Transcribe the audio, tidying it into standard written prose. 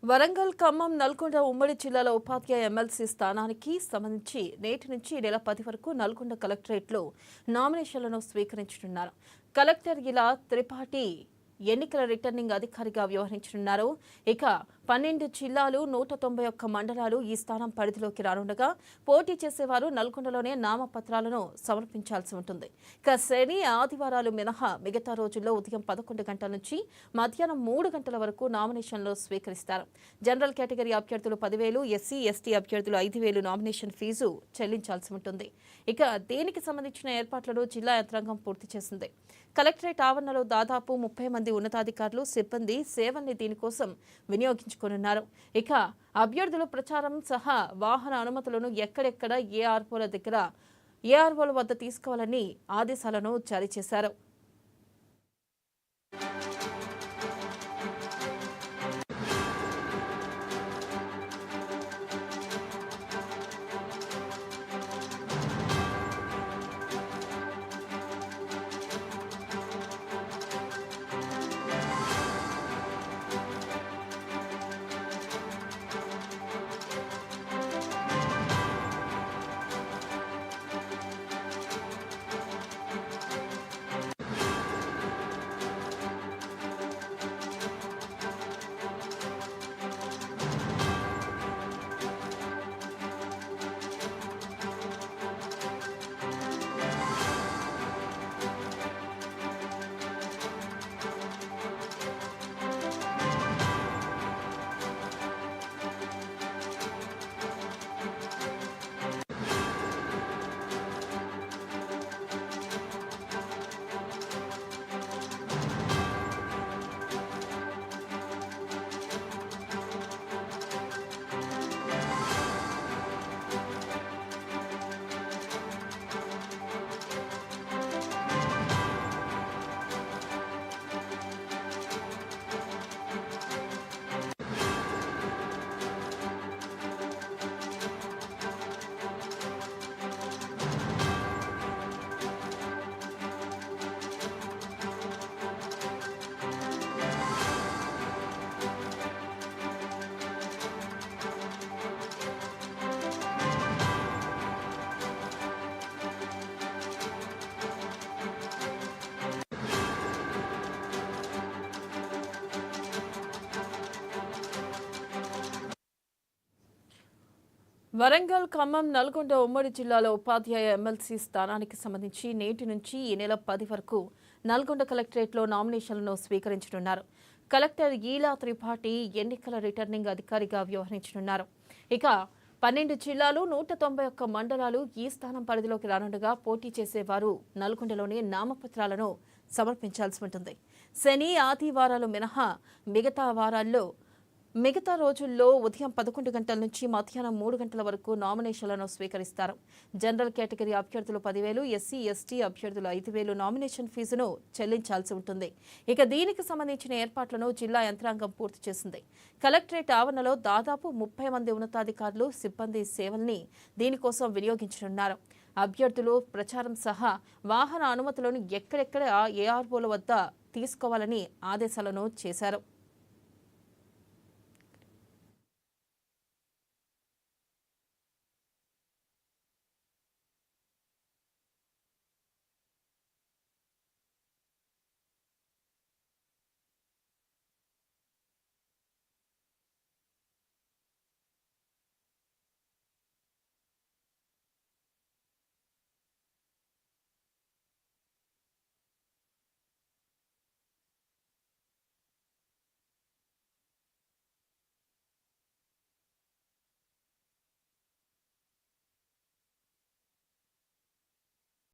వరంగల్, ఖమ్మం, నల్గొండ ఉమ్మడి జిల్లాల ఉపాధ్యాయ ఎమ్మెల్సీ స్థానానికి సంబంధించి నేటి నుంచి నెల 10 వరకు నల్గొండ కలెక్టరేట్లో నామినేషన్లను స్వీకరించనున్నారు. కలెక్టర్ ఇలా త్రిపాఠి ఎన్నికల రిటర్నింగ్ అధికారిగా వ్యవహరించనున్నారు. ఇక 12 జిల్లాలు 191 మండలాలు ఈ స్థానం పరిధిలోకి రానుండగా పోటీ చేసేవారు నల్గొండలోనే నామపత్రాలను సమర్పించాల్సి ఉంటుంది. ఇక శని, ఆదివారాలు మినహా మిగతా రోజుల్లో ఉదయం 11 గంటల నుంచి మధ్యాహ్నం 3 గంటల వరకు నామినేషన్లు స్వీకరిస్తారు. జనరల్ కేటగిరీ అభ్యర్థులు 10,000, ఎస్సీ, ఎస్టీ అభ్యర్థులు 5,000 నామినేషన్ ఫీజు చెల్లించాల్సి ఉంటుంది. ఇక దీనికి సంబంధించిన ఏర్పాట్లను జిల్లా యంత్రాంగం పూర్తి చేసింది. కలెక్టరేట్ ఆవరణలో దాదాపు 30 మంది ఉన్నతాధికారులు, సిబ్బంది సేవల్ని దీనికోసం వినియోగించుకోనున్నారు. ఇక అభ్యర్థులు ప్రచారం సహా వాహన అనుమతులను ఎక్కడెక్కడ ఏఆర్ఓల వద్ద తీసుకోవాలని ఆదేశాలను జారీ చేశారు. వరంగల్, ఖమ్మం, నల్గొండ ఉమ్మడి జిల్లాల ఉపాధ్యాయ ఎమ్మెల్సీ స్థానానికి సంబంధించి నేటి నుంచి ఈ నెల 10 వరకు నల్గొండ కలెక్టరేట్లో నామినేషన్లను స్వీకరించనున్నారు. కలెక్టర్ ఈలా త్రిపాఠి ఎన్నికల రిటర్నింగ్ అధికారిగా వ్యవహరించనున్నారు. ఇక 12 జిల్లాలు 191 మండలాలు ఈ స్థానం పరిధిలోకి రానుండగా పోటీ చేసేవారు నల్గొండలోనే నామపత్రాలను సమర్పించాల్సి ఉంటుంది. శని, ఆదివారాలు మినహా మిగతా రోజుల్లో ఉదయం 11 గంటల నుంచి మధ్యాహ్నం 3 గంటల వరకు నామినేషన్లను స్వీకరిస్తారు. జనరల్ కేటగిరీ అభ్యర్థులు 10,000, ఎస్సీ, ఎస్టీ అభ్యర్థులు 5,000 నామినేషన్ ఫీజును చెల్లించాల్సి ఉంటుంది. ఇక దీనికి సంబంధించిన ఏర్పాట్లను జిల్లా యంత్రాంగం పూర్తి చేసింది. కలెక్టరేట్ ఆవరణలో దాదాపు 30 మంది ఉన్నతాధికారులు, సిబ్బంది సేవల్ని దీనికోసం వినియోగించనున్నారు. అభ్యర్థులు ప్రచారం సహా వాహన అనుమతులను ఎక్కడెక్కడ ఏఆర్ఓల వద్ద తీసుకోవాలని ఆదేశాలను చేశారు.